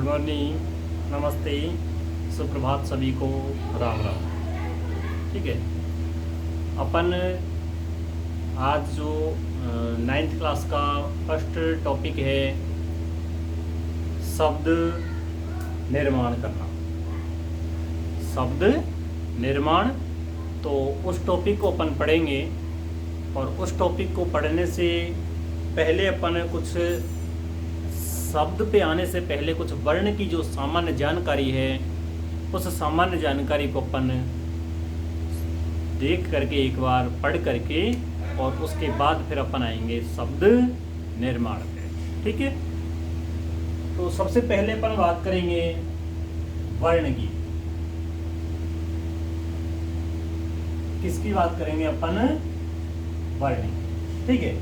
Good morning, नमस्ते, सुप्रभात सभी को, राम राम। ठीक है, अपन आज जो नाइन्थ क्लास का फर्स्ट टॉपिक है शब्द निर्माण करना। शब्द निर्माण, तो उस टॉपिक को अपन पढ़ेंगे। और उस टॉपिक को पढ़ने से पहले अपन कुछ शब्द पे आने से पहले कुछ वर्ण की जो सामान्य जानकारी है, उस सामान्य जानकारी को अपन देख करके एक बार पढ़ करके और उसके बाद फिर अपन आएंगे शब्द निर्माण पे। ठीक है, तो सबसे पहले अपन बात करेंगे वर्ण की। किसकी बात करेंगे अपन? वर्ण। ठीक है,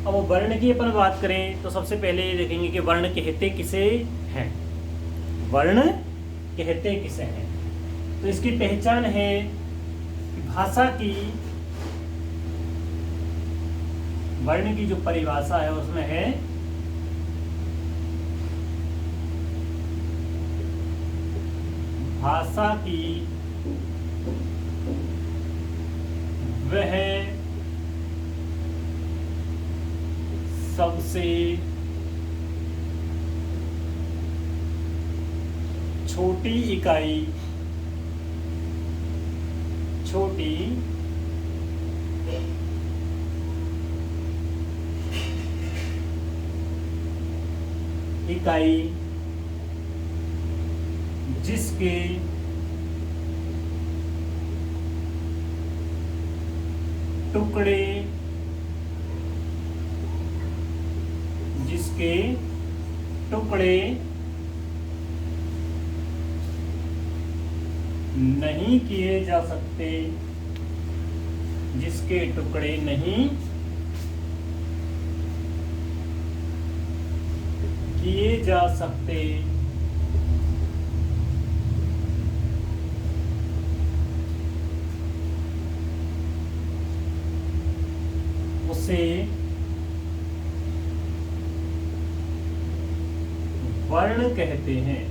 अब वर्ण की अपन बात करें तो सबसे पहले ये देखेंगे कि वर्ण कहते किसे हैं। वर्ण कहते किसे हैं, तो इसकी पहचान है भाषा की। वर्ण की जो परिभाषा है उसमें है भाषा की वह सबसे छोटी इकाई, जिसके टुकड़े नहीं किए जा सकते, जिसके टुकड़े नहीं किए जा सकते, उसे वर्ण कहते हैं।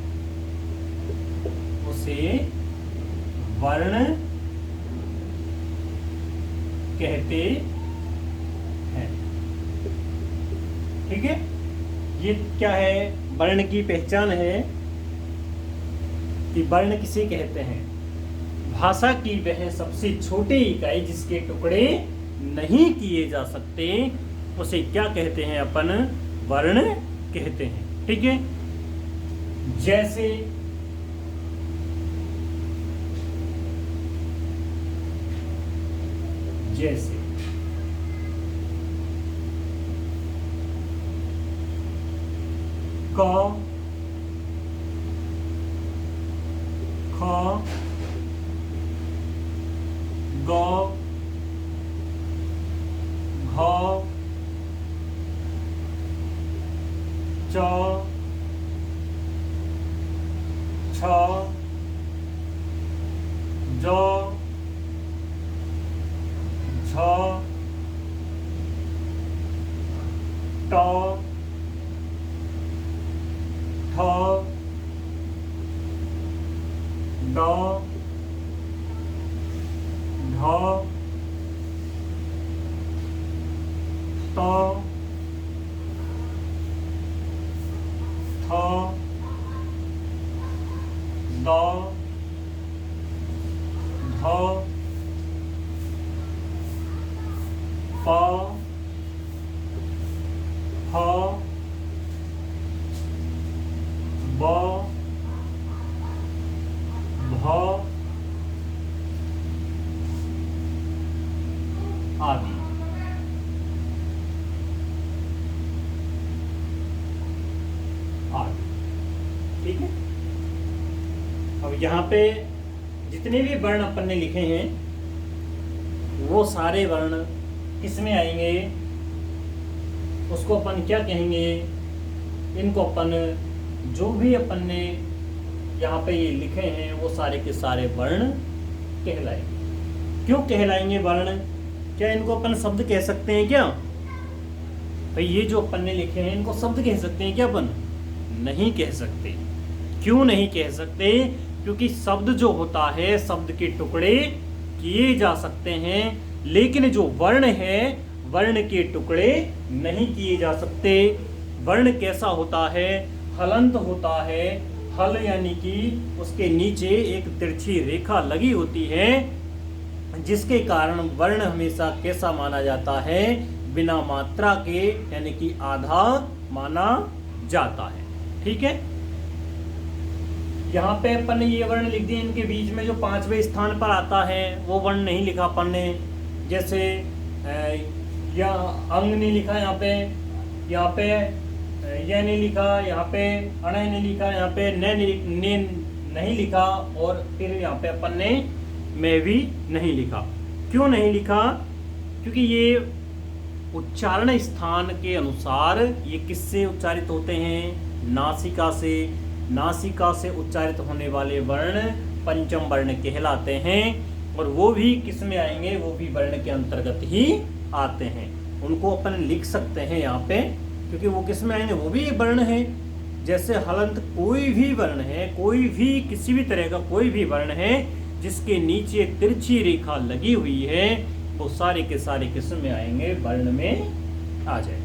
उसे वर्ण कहते हैं। ठीक है, ये क्या है? वर्ण की पहचान है कि वर्ण किसे कहते हैं। भाषा की वह सबसे छोटी इकाई जिसके टुकड़े नहीं किए जा सकते, उसे क्या कहते हैं? अपन वर्ण कहते हैं। ठीक है, जैसे क, ख, ग, घ, च, छ, ज, झ, ट, ठ, ड, ढ, त, थ, द, ध, प, फ, ब, भ आदि। ठीक है, अब यहाँ पे जितने भी वर्ण अपन ने लिखे हैं वो सारे वर्ण किसमें आएंगे? उसको अपन क्या कहेंगे? इनको अपन जो भी अपन ने यहाँ पे ये लिखे हैं वो सारे के सारे वर्ण कहलाएंगे। क्यों कहलाएंगे वर्ण? क्या इनको अपन शब्द कह सकते हैं क्या? भाई ये जो अपन ने लिखे हैं इनको शब्द कह सकते हैं क्या अपन? नहीं कह सकते। क्यों नहीं कह सकते? क्योंकि शब्द जो होता है, शब्द के टुकड़े किए जा सकते हैं, लेकिन जो वर्ण है, वर्ण के टुकड़े नहीं किए जा सकते। वर्ण कैसा होता है? हलंत होता है। हल यानी कि उसके नीचे एक तिरछी रेखा लगी होती है, जिसके कारण वर्ण हमेशा कैसा माना जाता है? बिना मात्रा के, यानी कि आधा माना जाता है। ठीक है, यहाँ पे अपन ने ये वर्ण लिख दिए, इनके बीच में जो 5वें स्थान पर आता है वो वर्ण नहीं लिखा अपन ने। जैसे या अंग नहीं लिखा यहाँ पे यह नहीं लिखा, यहाँ पे अणय नहीं लिखा, यहाँ पे नहीं लिखा, और फिर यहाँ पे अपन ने मैं भी नहीं लिखा। क्यों नहीं लिखा? क्योंकि ये उच्चारण स्थान के अनुसार ये किससे उच्चारित होते हैं? नासिका से। नासिका से उच्चारित होने वाले वर्ण पंचम वर्ण कहलाते हैं, और वो भी किस में आएंगे? वो भी वर्ण के अंतर्गत ही आते हैं। उनको अपन लिख सकते हैं यहाँ पे, क्योंकि वो किस में आएंगे? वो भी एक वर्ण है। जैसे हलंत कोई भी वर्ण है, कोई भी किसी भी तरह का कोई भी वर्ण है जिसके नीचे तिरछी रेखा लगी हुई है, वो सारे के सारे किस में आएंगे? वर्ण में आ जाए।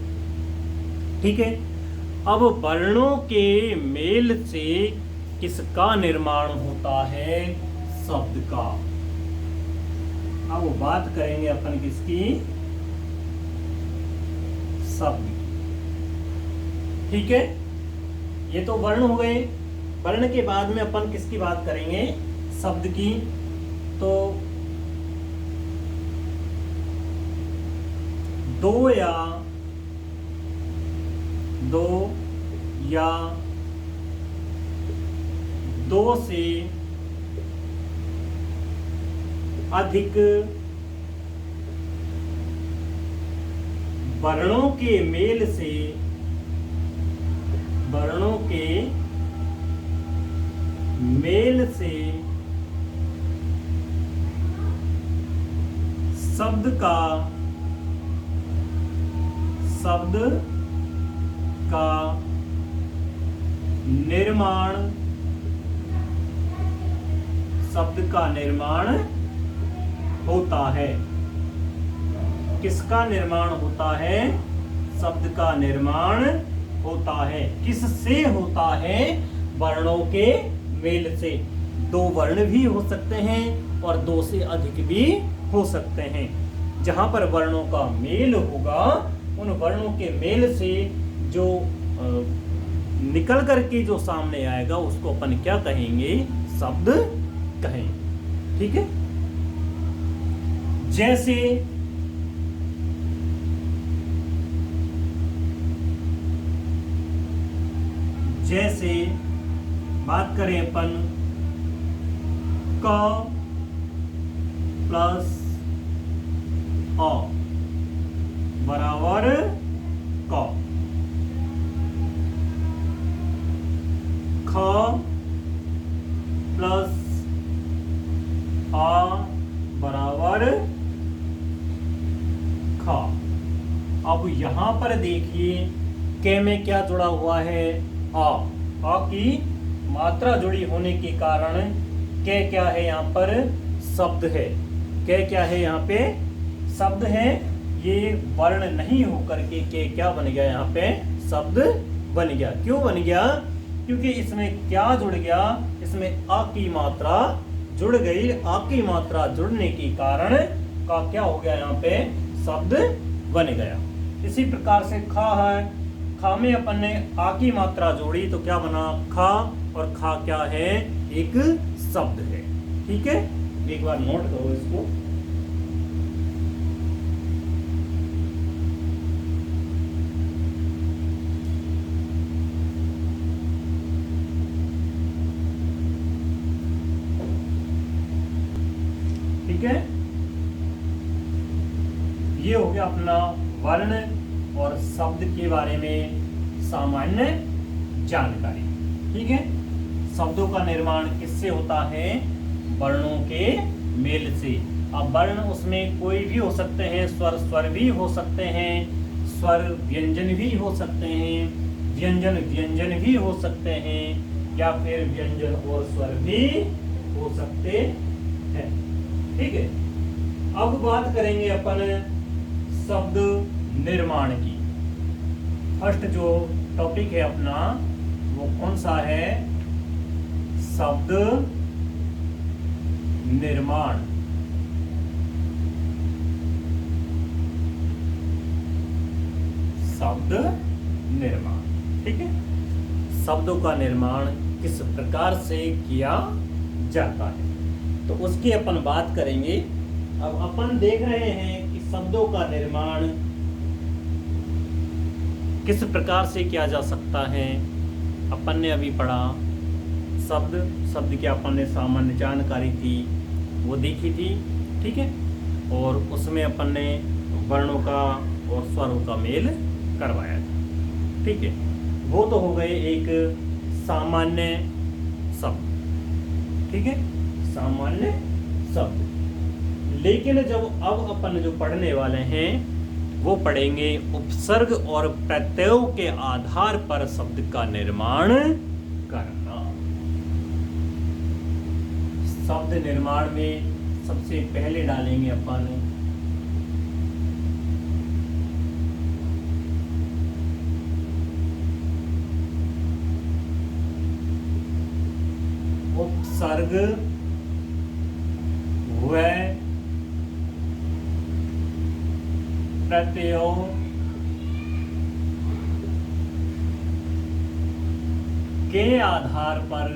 ठीक है, अब वर्णों के मेल से किसका निर्माण होता है? शब्द का। अब बात करेंगे अपन किसकी? शब्द। ठीक है, ये तो वर्ण हो गए। वर्ण के बाद में अपन किसकी बात करेंगे? शब्द की। तो दो या दो से अधिक वर्णों के मेल से, वर्णों के मेल से शब्द का निर्माण, शब्द का निर्माण होता है। किसका निर्माण होता है? शब्द का निर्माण होता है। किससे होता है? वर्णों के मेल से। दो वर्ण भी हो सकते हैं और दो से अधिक भी हो सकते हैं। जहां पर वर्णों का मेल होगा, उन वर्णों के मेल से जो निकल करके जो सामने आएगा उसको अपन क्या कहेंगे? शब्द कहेंगे। ठीक है, जैसे बात करें अपन क प्लस अ बराबर क, ख प्लस आ बराबर ख। अब यहां पर देखिए के में क्या जुड़ा हुआ है? आ की मात्रा जुड़ी होने के कारण के क्या है? यहाँ पर शब्द है। के क्या है? यहाँ पे शब्द है। ये वर्ण नहीं होकर के क्या बन गया? यहाँ पे शब्द बन गया। क्यों बन गया? क्योंकि इसमें क्या जुड़ गया? इसमें आ की मात्रा जुड़ गई। आ की मात्रा जुड़ने के कारण का क्या हो गया? यहाँ पे शब्द बन गया। इसी प्रकार से खा है, खा में अपन ने आ की मात्रा जोड़ी तो क्या बना? खा, और खा क्या है? एक शब्द है। ठीक है, एक बार नोट करो इसको। ठीक है, ये हो गया अपना वर्ण और शब्द के बारे में सामान्य जानकारी। ठीक है, शब्दों का निर्माण किससे होता है? वर्णों के मेल से। अब वर्ण उसमें कोई भी हो सकते हैं, स्वर भी हो सकते हैं, स्वर व्यंजन भी हो सकते हैं, व्यंजन व्यंजन भी हो सकते हैं या फिर व्यंजन और स्वर भी हो सकते हैं। ठीक है, अब बात करेंगे अपन शब्द निर्माण की। फर्स्ट जो टॉपिक है अपना वो कौन सा है? शब्द निर्माण। शब्द निर्माण, ठीक है। शब्दों का निर्माण किस प्रकार से किया जाता है, तो उसकी अपन बात करेंगे। अब अपन देख रहे हैं कि शब्दों का निर्माण किस प्रकार से किया जा सकता है। अपन ने अभी पढ़ा शब्द की अपन ने सामान्य जानकारी थी वो देखी थी, ठीक है। और उसमें अपन ने वर्णों का और स्वरों का मेल करवाया था, ठीक है। वो तो हो गए एक सामान्य शब्द, ठीक है, सामान्य शब्द। लेकिन जब अब अपन जो पढ़ने वाले हैं वो पढ़ेंगे उपसर्ग और प्रत्ययों के आधार पर शब्द का निर्माण करना। शब्द निर्माण में सबसे पहले डालेंगे अपन उपसर्ग व प्रत्ययों के आधार पर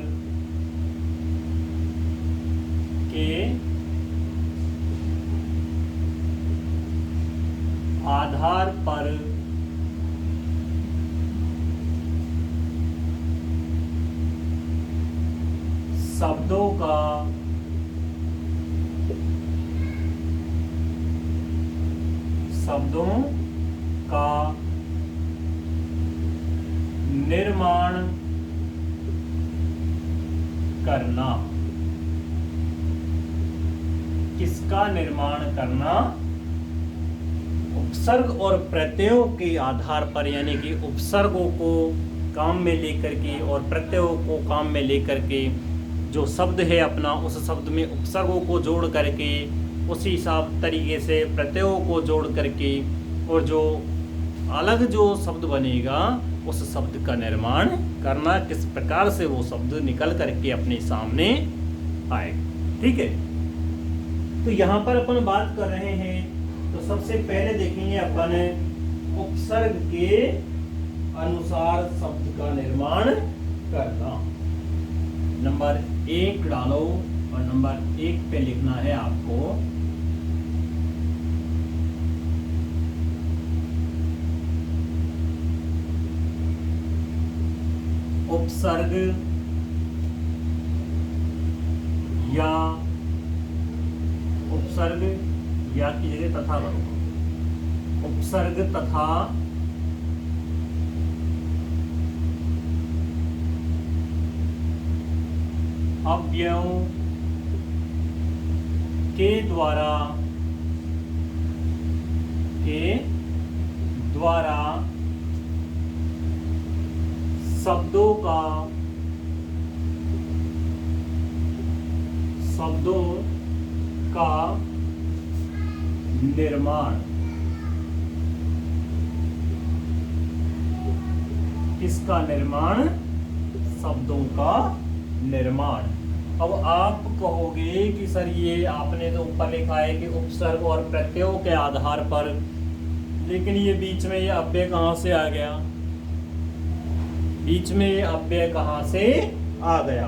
शब्दों का निर्माण करना। किसका निर्माण करना? उपसर्ग और प्रत्ययों के आधार पर, यानी कि उपसर्गों को काम में लेकर के और प्रत्ययों को काम में लेकर के जो शब्द है अपना, उस शब्द में उपसर्गों को जोड़ करके उसी हिसाब तरीके से प्रत्ययों को जोड़ करके और जो अलग जो शब्द बनेगा उस शब्द का निर्माण करना, किस प्रकार से वो शब्द निकल करके अपने सामने आए, ठीक है। तो यहाँ पर अपन बात कर रहे हैं, तो सबसे पहले देखेंगे अपन उपसर्ग के अनुसार शब्द का निर्माण करना। नंबर 1 डालो और नंबर 1 पे लिखना है आपको उपसर्ग या की जगह तथा करो। उपसर्ग तथा अव्ययों के द्वारा शब्दों का निर्माण। किसका निर्माण? शब्दों का निर्माण। अब आप कहोगे कि सर ये आपने तो ऊपर लिखा है कि उपसर्ग और प्रत्ययों के आधार पर, लेकिन ये बीच में ये अव्यय कहाँ से आ गया? बीच में ये अव्यय कहाँ से आ गया?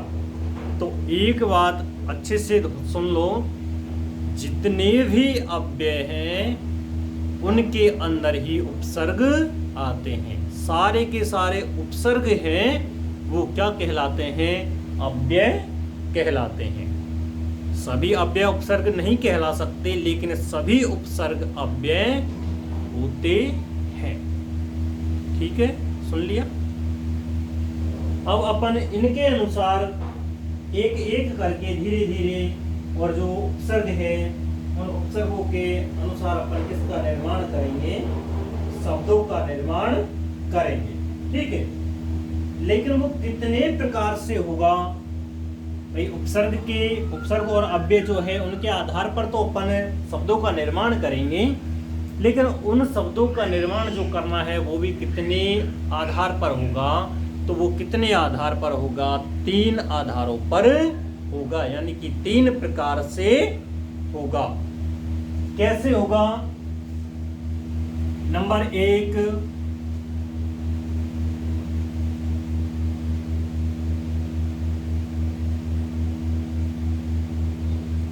तो एक बात अच्छे से सुन लो, जितने भी अव्यय हैं उनके अंदर ही उपसर्ग आते हैं। सारे के सारे उपसर्ग हैं वो क्या कहलाते हैं? अव्यय कहलाते हैं। सभी अव्यय उपसर्ग नहीं कहला सकते, लेकिन सभी उपसर्ग अव्यय होते हैं, ठीक है, सुन लिया। अब अपन इनके अनुसार एक एक करके धीरे धीरे और जो उपसर्ग है उन उपसर्गों के अनुसार अपन किसका निर्माण करेंगे? शब्दों का निर्माण करेंगे, ठीक है। लेकिन वो कितने प्रकार से होगा भाई। उपसर्ग और अव्यय जो है उनके आधार पर तो अपन शब्दों का निर्माण करेंगे, लेकिन उन शब्दों का निर्माण जो करना है वो भी कितने आधार पर होगा। तो वो कितने आधार पर होगा? 3 आधारों पर होगा, यानी कि 3 प्रकार से होगा। कैसे होगा? नंबर 1,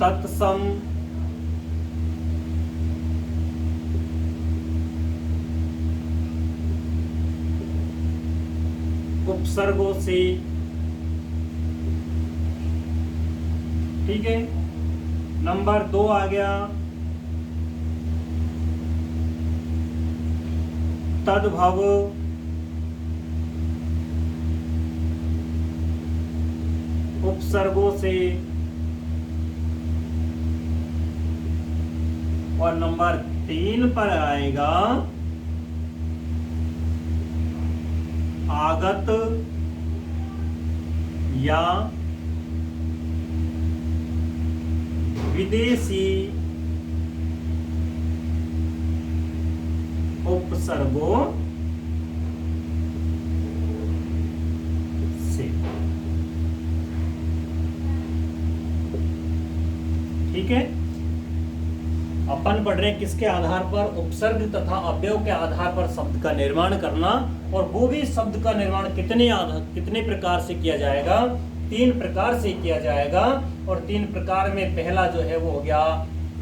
तत्सम उपसर्गों से, ठीक है। नंबर 2 आ गया तद्भव उपसर्गों से, और नंबर 3 पर आएगा आगत या विदेशी उपसर्गों से। ठीक है, अपन पढ़ रहे हैं किसके आधार पर? उपसर्ग तथा अव्यय के आधार पर शब्द का निर्माण करना, और वो भी शब्द का निर्माण कितने प्रकार से किया जाएगा? 3 प्रकार से किया जाएगा। और 3 प्रकार में पहला जो है वो हो गया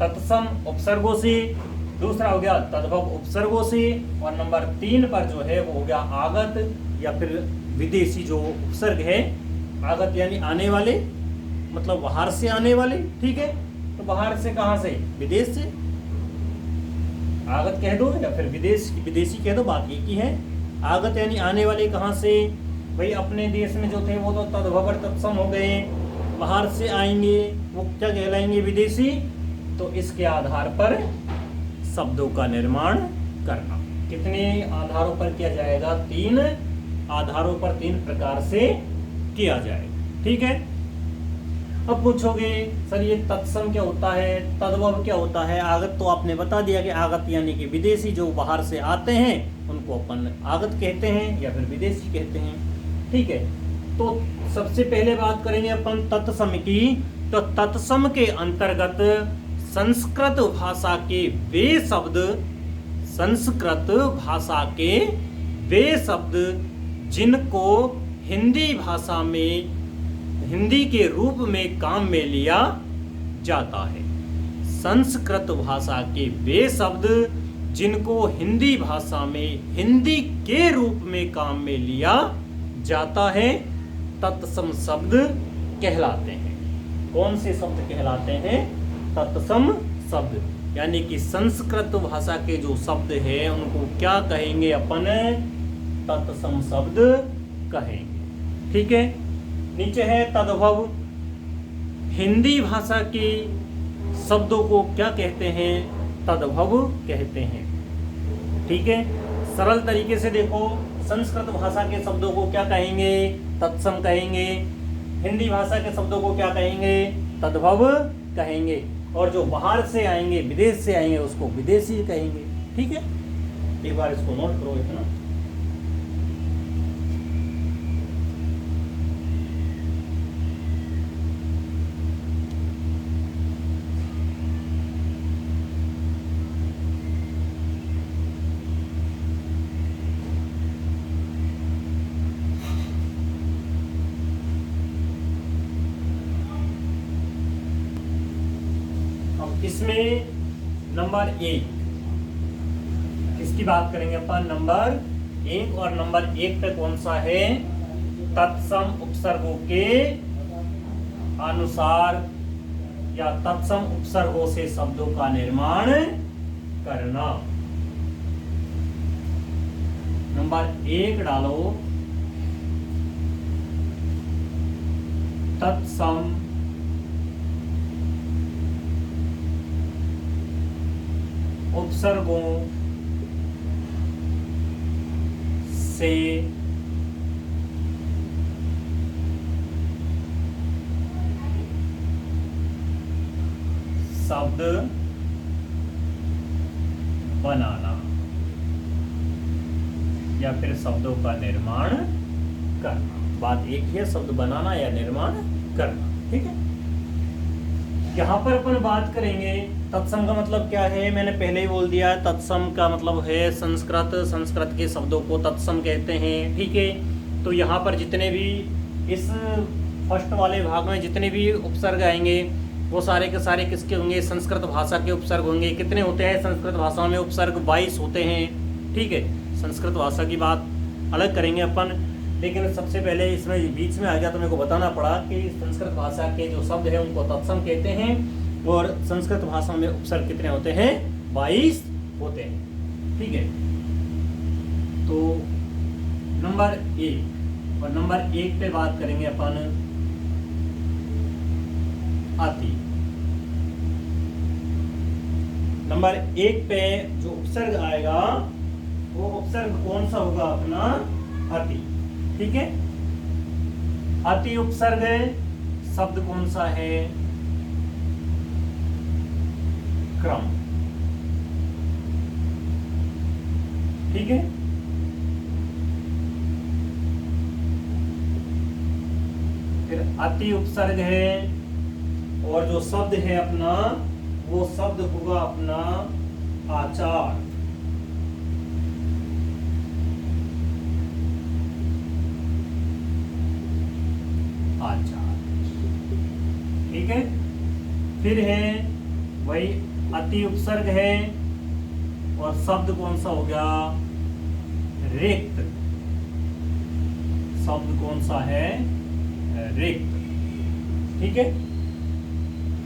तत्सम उपसर्गों से, दूसरा हो गया तद्भव उपसर्गों से, और नंबर 3 पर जो है वो हो गया आगत या फिर विदेशी जो उपसर्ग है। आगत यानी आने वाले, मतलब बाहर से आने वाले। ठीक है, तो बाहर से कहां से? विदेश से। आगत कह दो या फिर विदेशी कह दो, बात एक ही है। आगत यानी आने वाले कहां से? भाई अपने देश में जो थे वो तो तद्भव और तत्सम हो गए, बाहर से आएंगे वो क्या कहलाएंगे? विदेशी। तो इसके आधार पर शब्दों का निर्माण करना कितने आधारों पर किया जाएगा? 3 आधारों पर 3 प्रकार से किया जाएगा। ठीक है, अब पूछोगे सर ये तत्सम क्या होता है, तद्भव क्या होता है? आगत तो आपने बता दिया कि आगत यानी कि विदेशी जो बाहर से आते हैं उनको अपन आगत कहते हैं या फिर विदेशी कहते हैं। ठीक है, तो सबसे पहले बात करेंगे अपन तत्सम की। तो तत्सम के अंतर्गत संस्कृत भाषा के वे शब्द जिनको हिंदी के रूप में काम में लिया जाता है। संस्कृत भाषा के वे शब्द जिनको हिंदी भाषा में हिंदी के रूप में काम में लिया जाता है, तत्सम शब्द कहलाते हैं। कौन से शब्द कहलाते हैं? तत्सम शब्द। यानी कि संस्कृत भाषा के जो शब्द हैं उनको क्या कहेंगे अपन? तत्सम शब्द कहेंगे। ठीक है, नीचे है तद्भव। हिंदी भाषा के शब्दों को क्या कहते हैं? तद्भव कहते हैं। ठीक है, सरल तरीके से देखो, संस्कृत भाषा के शब्दों को क्या कहेंगे? तत्सम कहेंगे। हिंदी भाषा के शब्दों को क्या कहेंगे? तद्भव कहेंगे। और जो बाहर से आएंगे, विदेश से आएंगे, उसको विदेशी कहेंगे। ठीक है, एक बार इसको नोट करो इतना। इसमें नंबर 1 किसकी बात करेंगे अपन? नंबर 1। और नंबर 1 पे कौन सा है? तत्सम उपसर्गों के अनुसार या तत्सम उपसर्गों से शब्दों का निर्माण करना। नंबर 1 डालो, तत्सम उपसर्गों से शब्द बनाना या फिर शब्दों का निर्माण करना। बात एक ही है, शब्द बनाना या निर्माण करना। ठीक है, यहाँ पर अपन बात करेंगे तत्सम का मतलब क्या है। मैंने पहले ही बोल दिया, तत्सम का मतलब है संस्कृत के शब्दों को तत्सम कहते हैं। ठीक है, तो यहाँ पर जितने भी इस फर्स्ट वाले भाग में जितने भी उपसर्ग आएंगे वो सारे के सारे किसके होंगे, संस्कृत भाषा के उपसर्ग होंगे। कितने होते हैं संस्कृत भाषा में उपसर्ग? 22 होते हैं। ठीक है, संस्कृत भाषा की बात अलग करेंगे अपन, लेकिन सबसे पहले इसमें बीच में आ गया तो मेरे को बताना पड़ा कि संस्कृत भाषा के जो शब्द हैं उनको तत्सम कहते हैं और संस्कृत भाषा में उपसर्ग कितने होते हैं? 22 होते हैं। ठीक है, तो नंबर 1 और नंबर 1 पे बात करेंगे अपन अति। नंबर 1 पे जो उपसर्ग आएगा वो उपसर्ग कौन सा होगा? अपना अति। ठीक है, अति उपसर्ग शब्द कौन सा है? क्रम। ठीक है, फिर अति उपसर्ग है और जो शब्द है अपना वो शब्द होगा अपना आचार। आचार। ठीक है, फिर है वही अति उपसर्ग है और शब्द कौन सा हो गया? रिक्त। शब्द कौन सा है? रिक्त। ठीक है,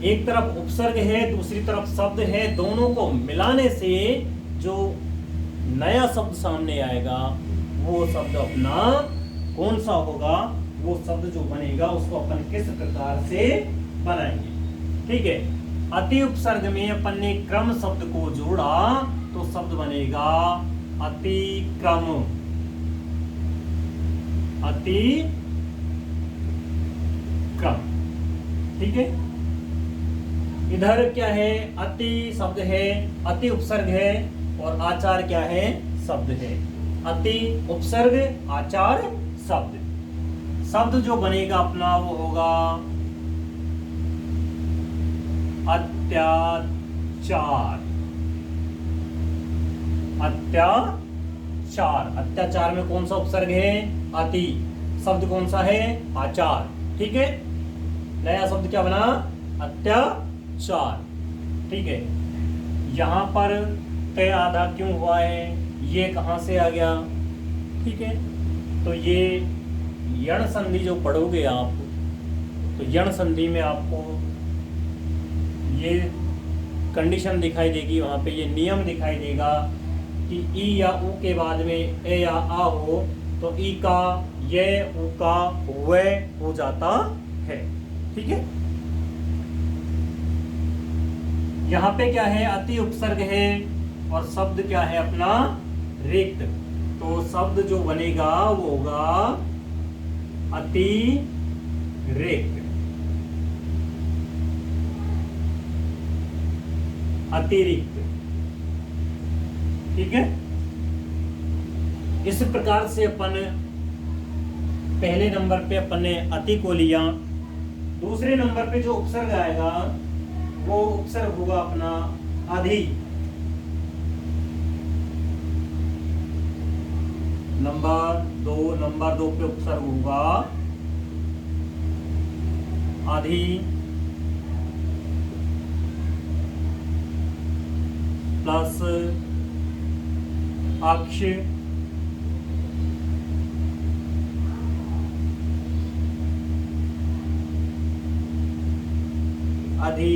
एक तरफ उपसर्ग है दूसरी तरफ शब्द है, दोनों को मिलाने से जो नया शब्द सामने आएगा वो शब्द अपना कौन सा होगा? वो शब्द जो बनेगा उसको अपन किस प्रकार से बनाएंगे? ठीक है, अति उपसर्ग में अपन ने क्रम शब्द को जोड़ा तो शब्द बनेगा अतिक्रम। अतिक्रम। ठीक है, इधर क्या है? अति शब्द है, अति उपसर्ग है और आचार क्या है? शब्द है। अति उपसर्ग आचार शब्द। शब्द जो बनेगा अपना वो होगा अत्याचार। अत्याचार। अत्याचार में कौन सा उपसर्ग है? अति। शब्द कौन सा है? आचार। ठीक है, नया शब्द क्या बना? अत्याचार। ठीक है, यहां पर तय आधा क्यों हुआ है? ये कहां से आ गया? ठीक है, तो ये यण संधि जो पढ़ोगे आप तो यण संधि में आपको ये कंडीशन दिखाई देगी, वहां पे ये नियम दिखाई देगा कि ई या ऊ के बाद में ए या आ हो तो ई का ये ऊ का वे हो जाता है। ठीक है, यहाँ पे क्या है? अति उपसर्ग है और शब्द क्या है अपना? रिक्त। तो शब्द जो बनेगा वो होगा अति रिक्त। अतिरिक्त। ठीक है, इस प्रकार से अपन पहले नंबर पे अपन ने अति को लिया। दूसरे नंबर पे जो उपसर्ग आएगा वो उपसर्ग होगा अपना अधि। नंबर दो पे उपसर्ग होगा अधि प्लस अक्ष अधि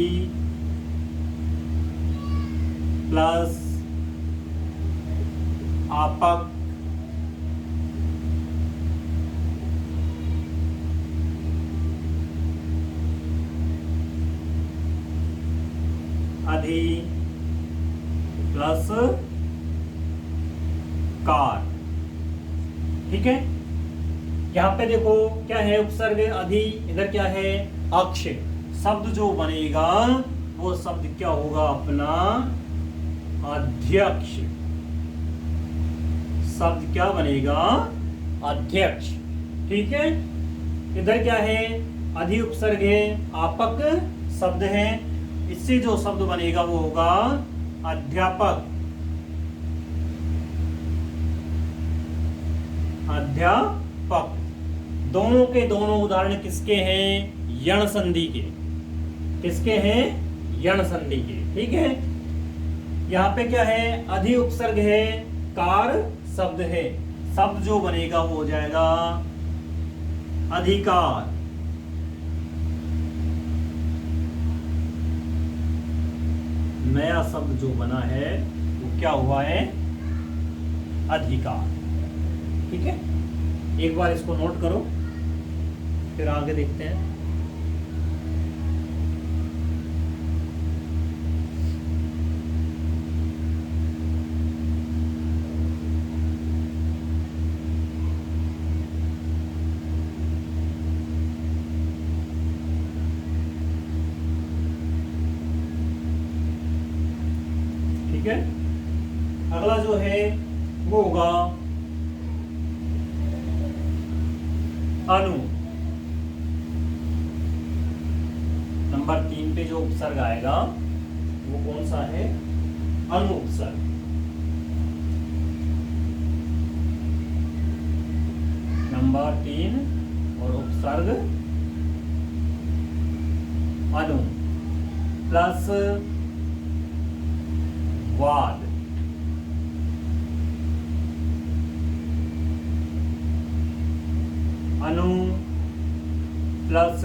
प्लस आपक अधि प्लस कार। ठीक है, यहां पे देखो क्या है? उपसर्ग अधि, इधर क्या है? अक्ष। शब्द जो बनेगा वो शब्द क्या होगा अपना? अध्यक्ष। शब्द क्या बनेगा? अध्यक्ष। ठीक है। इधर क्या है? अधि उपसर्ग है, आपक शब्द है, इससे जो शब्द बनेगा वो होगा अध्यापक। अध्यापक। दोनों के दोनों उदाहरण किसके हैं? यण संधि के। किसके हैं? यण संधि के। ठीक है। यहाँ पे क्या है? अधि उपसर्ग है, कार शब्द है, शब्द जो बनेगा वो हो जाएगा अधिकार। नया शब्द जो बना है वो क्या हुआ है? अधिकार। ठीक है। एक बार इसको नोट करो, फिर आगे देखते हैं। ठीक है। अगला जो है वो होगा अनु। नंबर 3 पे जो उपसर्ग आएगा वो कौन सा है? अनु उपसर्ग। नंबर 3 और उपसर्ग अनु प्लस वाद। अनु प्लस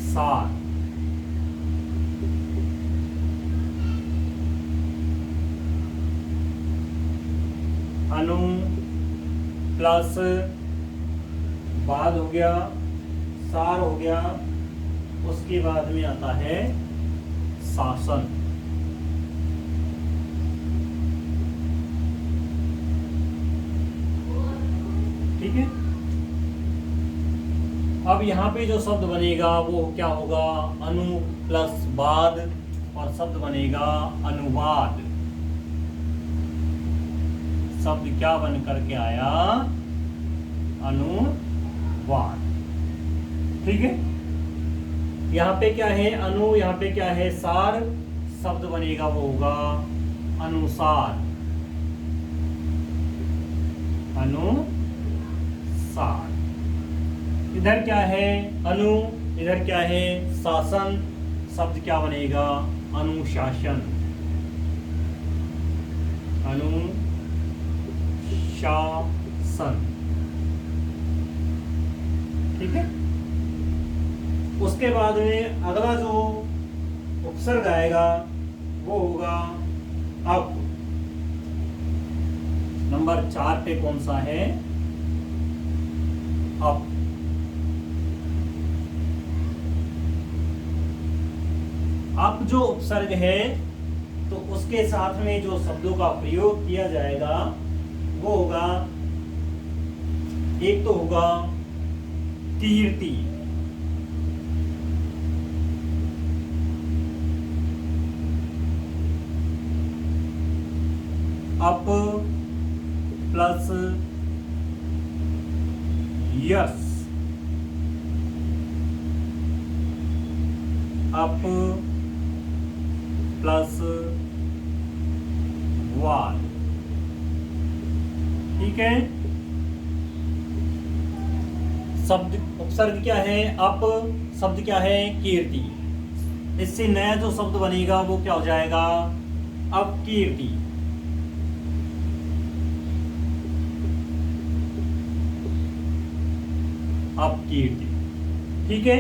सार। अनु प्लस बाद हो गया, सार हो गया, उसके बाद में आता है शासन। ठीक है। अब यहाँ पे जो शब्द बनेगा वो क्या होगा? अनु प्लस बाद और शब्द बनेगा अनुवाद। शब्द क्या बन करके आया? अनुवाद। ठीक है। यहाँ पे क्या है? अनु, यहाँ पे क्या है? सार। शब्द बनेगा वो होगा अनुसार। अनुसार। इधर क्या है? अनु, इधर क्या है? शासन। शब्द क्या बनेगा? अनुशासन। अनुशासन। ठीक है। उसके बाद में अगला जो उपसर्ग आएगा वो होगा अप। नंबर 4 पे कौन सा है? अप। अप जो उपसर्ग है तो उसके साथ में जो शब्दों का प्रयोग किया जाएगा वो होगा, एक तो होगा कीर्ति। Up plus yes. Up plus वाद। ठीक है। शब्द उपसर्ग क्या है? अप। शब्द क्या है? कीर्ति। इससे नया जो शब्द बनेगा वो क्या हो जाएगा? अपकीर्ति। अपकीर्ति। ठीक है।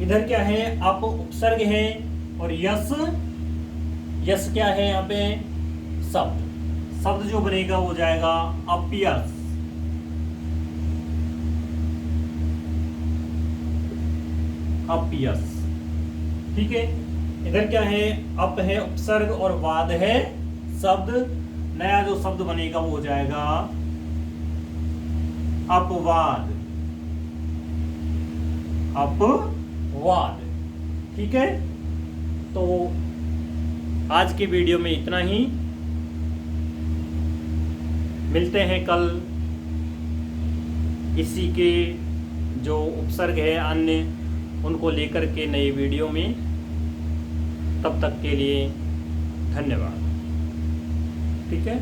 इधर क्या है? अप उपसर्ग है और यस। यस क्या है यहाँ पे? शब्द। शब्द जो बनेगा वो जाएगा अपयस। अपयस। ठीक है। इधर क्या है? अप है उपसर्ग और वाद है शब्द, नया जो शब्द बनेगा वो हो जाएगा अपवाद। अपवाद, ठीक है। तो आज की वीडियो में इतना ही, मिलते हैं कल इसी के जो उपसर्ग है अन्य उनको लेकर के नए वीडियो में। तब तक के लिए धन्यवाद, ठीक है।